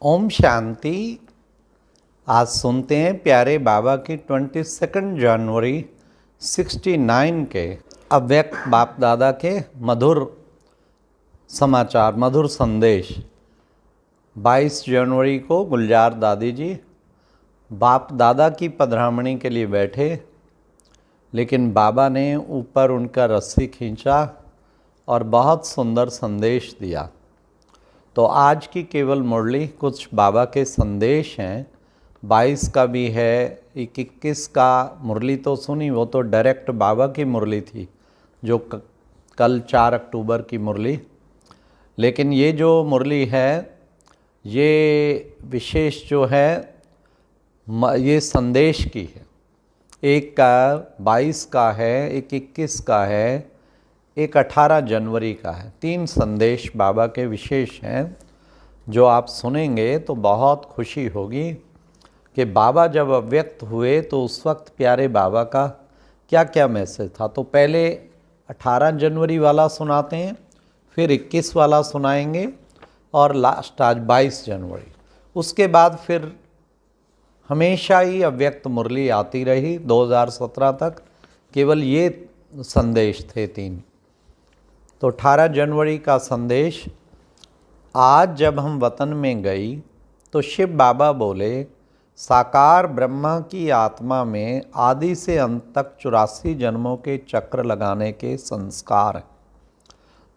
ओम शांति। आज सुनते हैं प्यारे बाबा की 22 जनवरी 69 के अव्यक्त बाप दादा के मधुर समाचार, मधुर संदेश। 22 जनवरी को गुलजार दादी जी बाप दादा की पधरामणी के लिए बैठे, लेकिन बाबा ने ऊपर उनका रस्सी खींचा और बहुत सुंदर संदेश दिया। तो आज की केवल मुरली कुछ बाबा के संदेश हैं। 22 का भी है, 21 का मुरली तो सुनी, वो तो डायरेक्ट बाबा की मुरली थी जो कल 4 अक्टूबर की मुरली। लेकिन ये जो मुरली है ये विशेष जो है ये संदेश की है। एक का 22 का है, एक 21 का है, एक 18 जनवरी का है। 3 संदेश बाबा के विशेष हैं जो आप सुनेंगे तो बहुत खुशी होगी कि बाबा जब अव्यक्त हुए तो उस वक्त प्यारे बाबा का क्या क्या मैसेज था। तो पहले 18 जनवरी वाला सुनाते हैं, फिर 21 वाला सुनाएंगे और लास्ट आज 22 जनवरी। उसके बाद फिर हमेशा ही अव्यक्त मुरली आती रही 2017 तक। केवल ये संदेश थे 3। तो 18 जनवरी का संदेश, आज जब हम वतन में गई तो शिव बाबा बोले, साकार ब्रह्मा की आत्मा में आदि से अंत तक 84 जन्मों के चक्र लगाने के संस्कार हैं।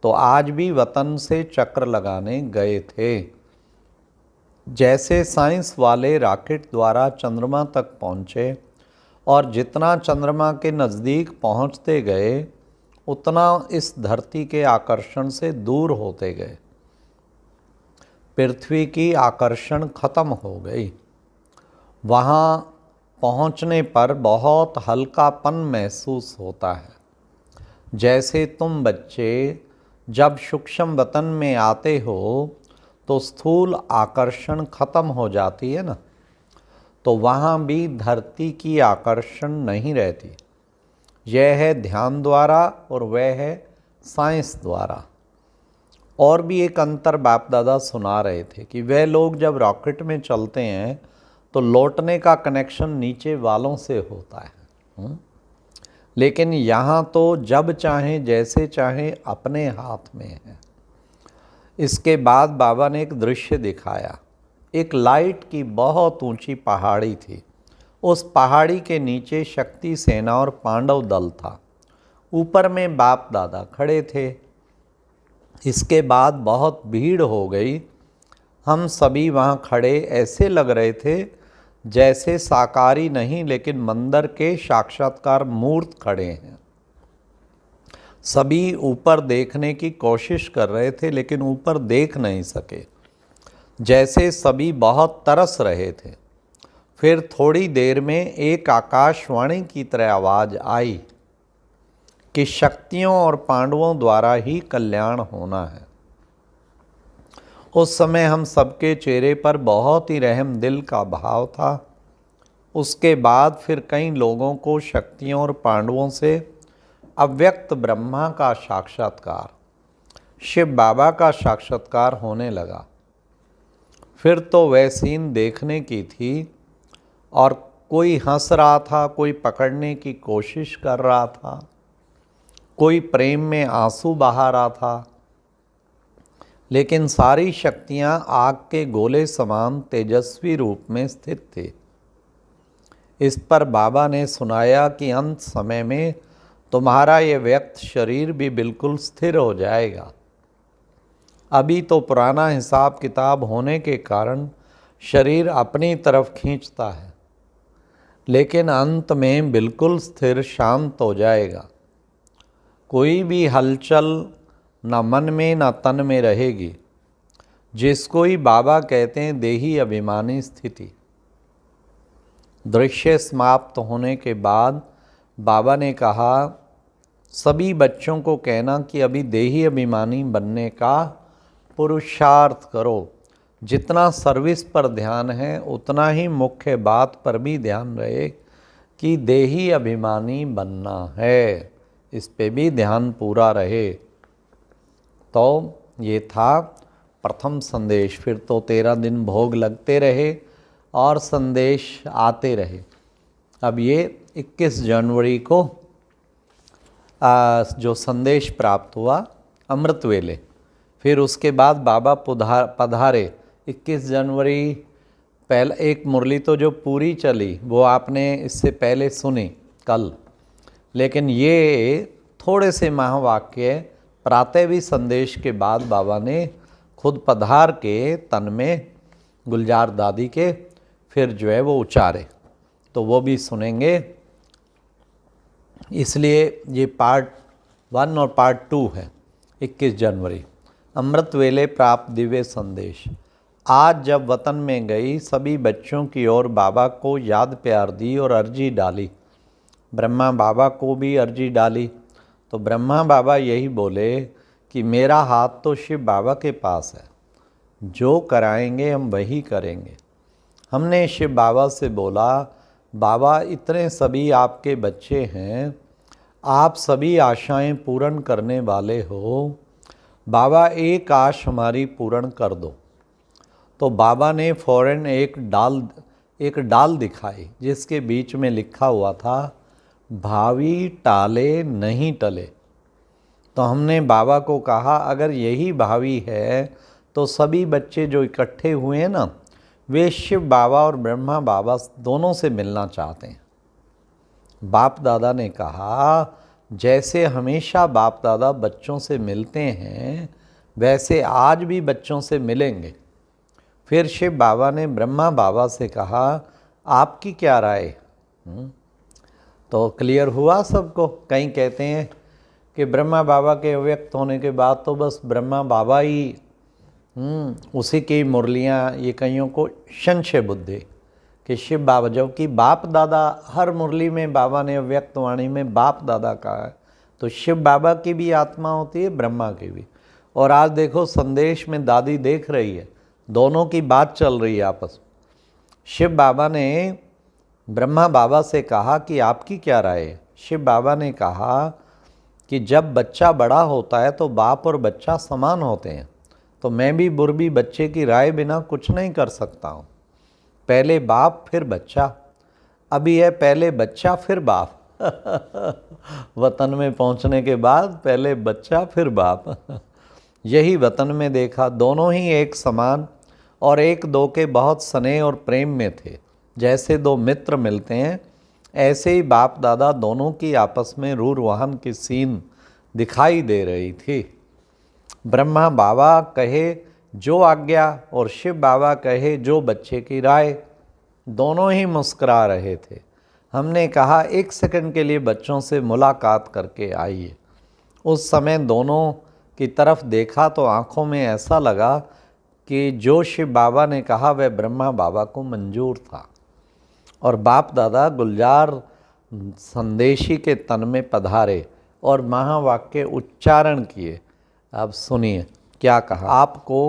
तो आज भी वतन से चक्र लगाने गए थे। जैसे साइंस वाले रॉकेट द्वारा चंद्रमा तक पहुँचे और जितना चंद्रमा के नज़दीक पहुँचते गए उतना इस धरती के आकर्षण से दूर होते गए। पृथ्वी की आकर्षण खत्म हो गई। वहाँ पहुँचने पर बहुत हल्कापन महसूस होता है। जैसे तुम बच्चे जब सूक्ष्म वतन में आते हो तो स्थूल आकर्षण खत्म हो जाती है ना, तो वहाँ भी धरती की आकर्षण नहीं रहती। यह है ध्यान द्वारा और वह है साइंस द्वारा। और भी एक अंतर बाप दादा सुना रहे थे कि वह लोग जब रॉकेट में चलते हैं तो लौटने का कनेक्शन नीचे वालों से होता है, लेकिन यहाँ तो जब चाहें जैसे चाहें अपने हाथ में है। इसके बाद बाबा ने एक दृश्य दिखाया। एक लाइट की बहुत ऊंची पहाड़ी थी। उस पहाड़ी के नीचे शक्ति सेना और पांडव दल था। ऊपर में बाप दादा खड़े थे। इसके बाद बहुत भीड़ हो गई। हम सभी वहाँ खड़े ऐसे लग रहे थे जैसे साकारी नहीं लेकिन मंदिर के साक्षात्कार मूर्त खड़े हैं। सभी ऊपर देखने की कोशिश कर रहे थे लेकिन ऊपर देख नहीं सके, जैसे सभी बहुत तरस रहे थे। फिर थोड़ी देर में एक आकाशवाणी की तरह आवाज़ आई कि शक्तियों और पांडवों द्वारा ही कल्याण होना है। उस समय हम सबके चेहरे पर बहुत ही रहम दिल का भाव था। उसके बाद फिर कई लोगों को शक्तियों और पांडवों से अव्यक्त ब्रह्मा का साक्षात्कार, शिव बाबा का साक्षात्कार होने लगा। फिर तो वह सीन देखने की थी और कोई हंस रहा था, कोई पकड़ने की कोशिश कर रहा था, कोई प्रेम में आंसू बहा रहा था। लेकिन सारी शक्तियां आग के गोले समान तेजस्वी रूप में स्थित थी। इस पर बाबा ने सुनाया कि अंत समय में तुम्हारा ये व्यक्त शरीर भी बिल्कुल स्थिर हो जाएगा। अभी तो पुराना हिसाब किताब होने के कारण शरीर अपनी तरफ खींचता है, लेकिन अंत में बिल्कुल स्थिर शांत हो जाएगा। कोई भी हलचल न मन में न तन में रहेगी, जिसको ही बाबा कहते हैं देही अभिमानी स्थिति। दृश्य समाप्त होने के बाद बाबा ने कहा, सभी बच्चों को कहना कि अभी देही अभिमानी बनने का पुरुषार्थ करो। जितना सर्विस पर ध्यान है उतना ही मुख्य बात पर भी ध्यान रहे कि देही अभिमानी बनना है, इस पे भी ध्यान पूरा रहे। तो ये था प्रथम संदेश, फिर तो 13 दिन भोग लगते रहे और संदेश आते रहे। अब ये 21 जनवरी को जो संदेश प्राप्त हुआ अमृत वेले, फिर उसके बाद बाबा पधारे 21 जनवरी। पहले एक मुरली तो जो पूरी चली वो आपने इससे पहले सुनी कल, लेकिन ये थोड़े से महावाक्य प्रातःवी संदेश के बाद बाबा ने खुद पधार के तन में गुलजार दादी के फिर जो है वो उचारे, तो वो भी सुनेंगे। इसलिए ये पार्ट 1 और पार्ट 2 है। 21 जनवरी अमृत वेले प्राप्त दिव्य संदेश। आज जब वतन में गई सभी बच्चों की ओर बाबा को याद प्यार दी और अर्जी डाली। ब्रह्मा बाबा को भी अर्जी डाली, तो ब्रह्मा बाबा यही बोले कि मेरा हाथ तो शिव बाबा के पास है, जो कराएंगे हम वही करेंगे। हमने शिव बाबा से बोला, बाबा इतने सभी आपके बच्चे हैं, आप सभी आशाएं पूर्ण करने वाले हो, बाबा एक आश हमारी पूर्ण कर दो। तो बाबा ने फौरन एक डाल दिखाई जिसके बीच में लिखा हुआ था, भावी टाले नहीं टले। तो हमने बाबा को कहा, अगर यही भावी है तो सभी बच्चे जो इकट्ठे हुए हैं ना, वे शिव बाबा और ब्रह्मा बाबा दोनों से मिलना चाहते हैं। बाप दादा ने कहा, जैसे हमेशा बाप दादा बच्चों से मिलते हैं वैसे आज भी बच्चों से मिलेंगे। फिर शिव बाबा ने ब्रह्मा बाबा से कहा, आपकी क्या राय? तो क्लियर हुआ सबको। कई कहते हैं कि ब्रह्मा बाबा के अव्यक्त होने के बाद तो बस ब्रह्मा बाबा ही उसी की मुरलियाँ, ये कईयों को संशय बुद्धि कि शिव बाबा, जबकि बाप दादा हर मुरली में बाबा ने अव्यक्त वाणी में बाप दादा कहा है, तो शिव बाबा की भी आत्मा होती है, ब्रह्मा की भी। और आज देखो संदेश में दादी देख रही है, दोनों की बात चल रही है आपस में। शिव बाबा ने ब्रह्मा बाबा से कहा कि आपकी क्या राय है? शिव बाबा ने कहा कि जब बच्चा बड़ा होता है तो बाप और बच्चा समान होते हैं, तो मैं भी बुरबी बच्चे की राय बिना कुछ नहीं कर सकता हूँ। पहले बाप फिर बच्चा, अभी है पहले बच्चा फिर बाप। वतन में पहुँचने के बाद पहले बच्चा फिर बाप। यही वतन में देखा, दोनों ही एक समान और एक दो के बहुत स्नेह और प्रेम में थे। जैसे दो मित्र मिलते हैं, ऐसे ही बाप दादा दोनों की आपस में रूरवाहन की सीन दिखाई दे रही थी। ब्रह्मा बाबा कहे जो आज्ञा और शिव बाबा कहे जो बच्चे की राय, दोनों ही मुस्कुरा रहे थे। हमने कहा 1 सेकंड के लिए बच्चों से मुलाकात करके आइए। उस समय दोनों की तरफ देखा तो आँखों में ऐसा लगा कि जो शिव बाबा ने कहा वह ब्रह्मा बाबा को मंजूर था। और बाप दादा गुलजार संदेशी के तन में पधारे और महावाक्य उच्चारण किए। अब सुनिए क्या कहा। आपको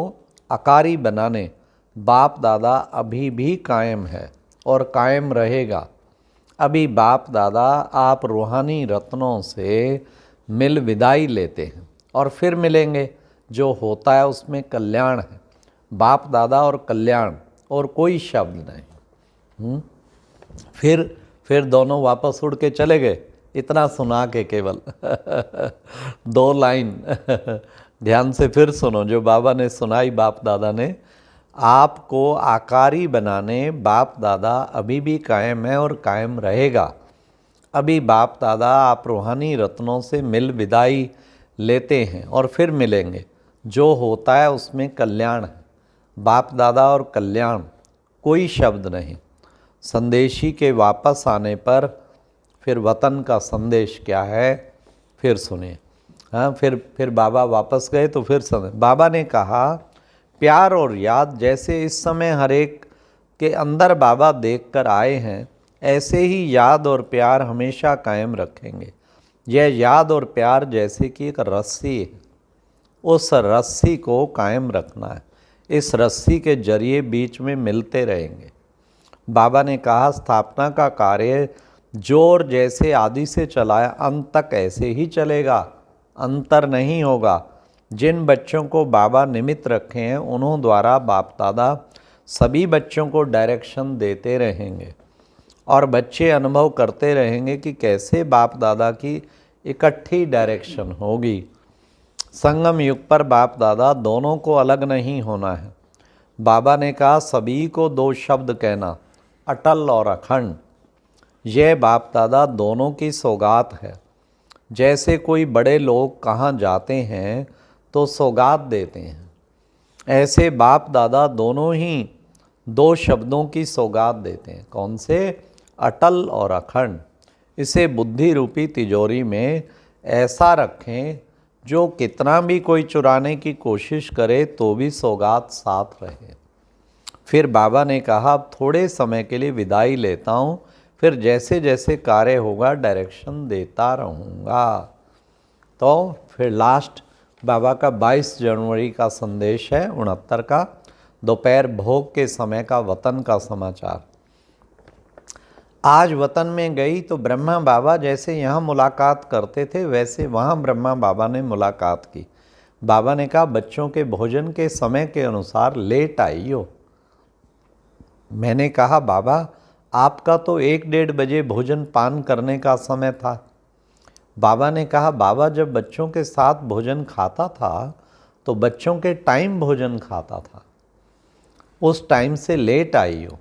आकारी बनाने बाप दादा अभी भी कायम है और कायम रहेगा। अभी बाप दादा आप रूहानी रत्नों से मिल विदाई लेते हैं और फिर मिलेंगे। जो होता है उसमें कल्याण है। बाप दादा और कल्याण और कोई शब्द नहीं। फिर दोनों वापस उड़ के चले गए। इतना सुना के केवल 2 लाइन ध्यान से फिर सुनो जो बाबा ने सुनाई बाप दादा ने। आपको आकारी बनाने बाप दादा अभी भी कायम है और कायम रहेगा। अभी बाप दादा आप रूहानी रत्नों से मिल विदाई लेते हैं और फिर मिलेंगे। जो होता है उसमें कल्याण है। बाप दादा और कल्याण कोई शब्द नहीं। संदेशी के वापस आने पर फिर वतन का संदेश क्या है फिर सुनिए। हाँ, फिर बाबा वापस गए तो फिर बाबा ने कहा, प्यार और याद जैसे इस समय हर एक के अंदर बाबा देखकर आए हैं, ऐसे ही याद और प्यार हमेशा कायम रखेंगे। यह याद और प्यार जैसे कि एक रस्सी है, उस रस्सी को कायम रखना है। इस रस्सी के जरिए बीच में मिलते रहेंगे। बाबा ने कहा, स्थापना का कार्य जोर जैसे आदि से चला है, अंत तक ऐसे ही चलेगा, अंतर नहीं होगा। जिन बच्चों को बाबा निमित्त रखे हैं उन्हों द्वारा बाप दादा सभी बच्चों को डायरेक्शन देते रहेंगे और बच्चे अनुभव करते रहेंगे कि कैसे बाप दादा की इकट्ठी डायरेक्शन होगी। संगम युग पर बाप दादा दोनों को अलग नहीं होना है। बाबा ने कहा सभी को दो शब्द कहना, अटल और अखंड। यह बाप दादा दोनों की सौगात है। जैसे कोई बड़े लोग कहाँ जाते हैं तो सौगात देते हैं, ऐसे बाप दादा दोनों ही दो शब्दों की सौगात देते हैं। कौन से? अटल और अखंड। इसे बुद्धि रूपी तिजोरी में ऐसा रखें जो कितना भी कोई चुराने की कोशिश करे तो भी सौगात साथ रहे। फिर बाबा ने कहा अब थोड़े समय के लिए विदाई लेता हूँ, फिर जैसे जैसे कार्य होगा डायरेक्शन देता रहूँगा। तो फिर लास्ट बाबा का 22 जनवरी का संदेश है 69 का, दोपहर भोग के समय का वतन का समाचार। आज वतन में गई तो ब्रह्मा बाबा जैसे यहाँ मुलाकात करते थे वैसे वहाँ ब्रह्मा बाबा ने मुलाकात की। बाबा ने कहा बच्चों के भोजन के समय के अनुसार लेट आई हो। मैंने कहा बाबा आपका तो 1-1:30 बजे भोजन पान करने का समय था। बाबा ने कहा बाबा जब बच्चों के साथ भोजन खाता था तो बच्चों के टाइम भोजन खाता था, उस टाइम से लेट आई हो।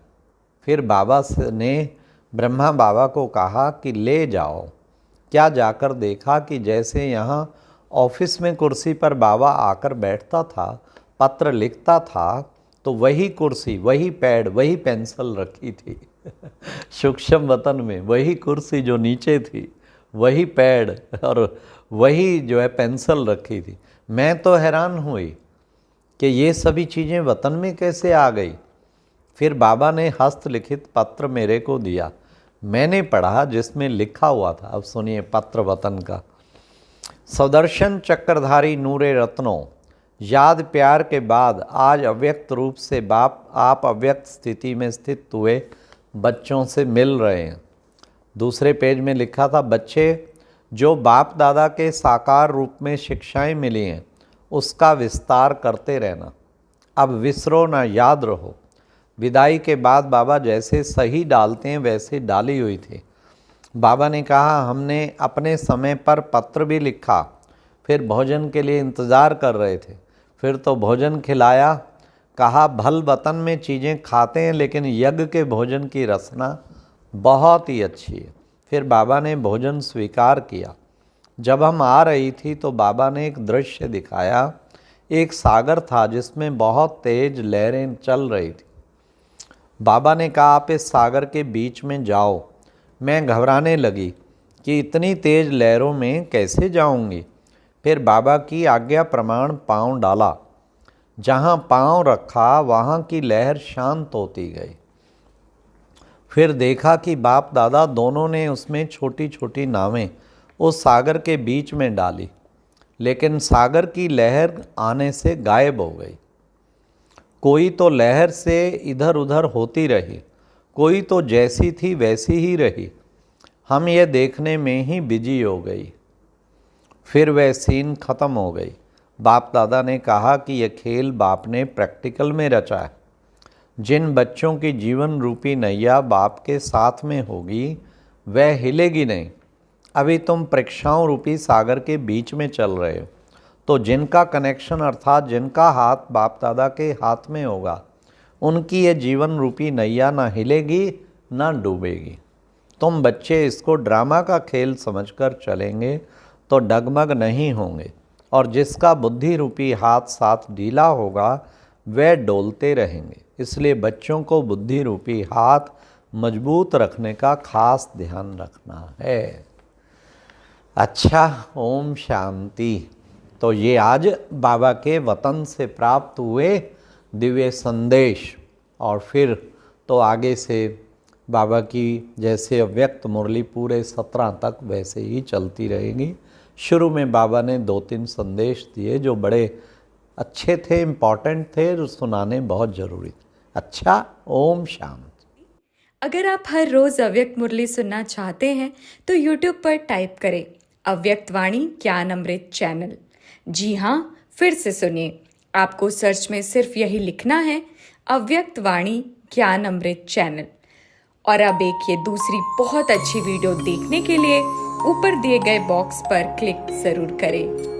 फिर बाबा ने ब्रह्मा बाबा को कहा कि ले जाओ। क्या जाकर देखा कि जैसे यहाँ ऑफिस में कुर्सी पर बाबा आकर बैठता था, पत्र लिखता था, तो वही कुर्सी, वही पैड, वही पेंसिल रखी थी सूक्ष्म वतन में वही कुर्सी जो नीचे थी, वही पैड और वही जो है पेंसिल रखी थी। मैं तो हैरान हुई कि ये सभी चीज़ें वतन में कैसे आ गई। फिर बाबा ने हस्तलिखित पत्र मेरे को दिया, मैंने पढ़ा जिसमें लिखा हुआ था। अब सुनिए पत्र वतन का। सदर्शन चक्रधारी नूरे रत्नों, याद प्यार के बाद आज अव्यक्त रूप से बाप आप अव्यक्त स्थिति में स्थित हुए बच्चों से मिल रहे हैं। दूसरे पेज में लिखा था बच्चे जो बाप दादा के साकार रूप में शिक्षाएं मिली हैं उसका विस्तार करते रहना, अब विसरो ना, याद रहो। विदाई के बाद बाबा जैसे सही डालते हैं वैसे डाली हुई थी। बाबा ने कहा हमने अपने समय पर पत्र भी लिखा, फिर भोजन के लिए इंतज़ार कर रहे थे, फिर तो भोजन खिलाया। कहा भल वतन में चीज़ें खाते हैं लेकिन यज्ञ के भोजन की रसना बहुत ही अच्छी है। फिर बाबा ने भोजन स्वीकार किया। जब हम आ रही थी तो बाबा ने एक दृश्य दिखाया। एक सागर था जिसमें बहुत तेज लहरें चल रही थी। बाबा ने कहा आप इस सागर के बीच में जाओ। मैं घबराने लगी कि इतनी तेज लहरों में कैसे जाऊंगी। फिर बाबा की आज्ञा प्रमाण पांव डाला, जहाँ पांव रखा वहाँ की लहर शांत होती गई। फिर देखा कि बाप दादा दोनों ने उसमें छोटी छोटी नावें उस सागर के बीच में डाली, लेकिन सागर की लहर आने से गायब हो गई। कोई तो लहर से इधर उधर होती रही, कोई तो जैसी थी वैसी ही रही। हम ये देखने में ही बिजी हो गई। फिर वह सीन खत्म हो गई। बाप दादा ने कहा कि यह खेल बाप ने प्रैक्टिकल में रचा है। जिन बच्चों की जीवन रूपी नैया बाप के साथ में होगी वह हिलेगी नहीं। अभी तुम परीक्षाओं रूपी सागर के बीच में चल रहे हो, तो जिनका कनेक्शन अर्थात जिनका हाथ बाप दादा के हाथ में होगा उनकी ये जीवन रूपी नैया ना हिलेगी ना डूबेगी। तुम बच्चे इसको ड्रामा का खेल समझकर चलेंगे तो डगमग नहीं होंगे, और जिसका बुद्धि रूपी हाथ साथ ढीला होगा वह डोलते रहेंगे। इसलिए बच्चों को बुद्धि रूपी हाथ मजबूत रखने का खास ध्यान रखना है। अच्छा, ओम शांति। तो ये आज बाबा के वतन से प्राप्त हुए दिव्य संदेश, और फिर तो आगे से बाबा की जैसे अव्यक्त मुरली पूरे 17 तक वैसे ही चलती रहेगी। शुरू में बाबा ने 2-3 संदेश दिए जो बड़े अच्छे थे, इम्पॉर्टेंट थे, जो सुनाने बहुत ज़रूरी थे। अच्छा, ओम शांति। अगर आप हर रोज़ अव्यक्त मुरली सुनना चाहते हैं तो YouTube पर टाइप करें अव्यक्त वाणी ज्ञान अमृत चैनल। जी हाँ, फिर से सुनिए। आपको सर्च में सिर्फ यही लिखना है, अव्यक्त वाणी ज्ञान अमृत चैनल। और अब एक ये दूसरी बहुत अच्छी वीडियो देखने के लिए ऊपर दिए गए बॉक्स पर क्लिक जरूर करें।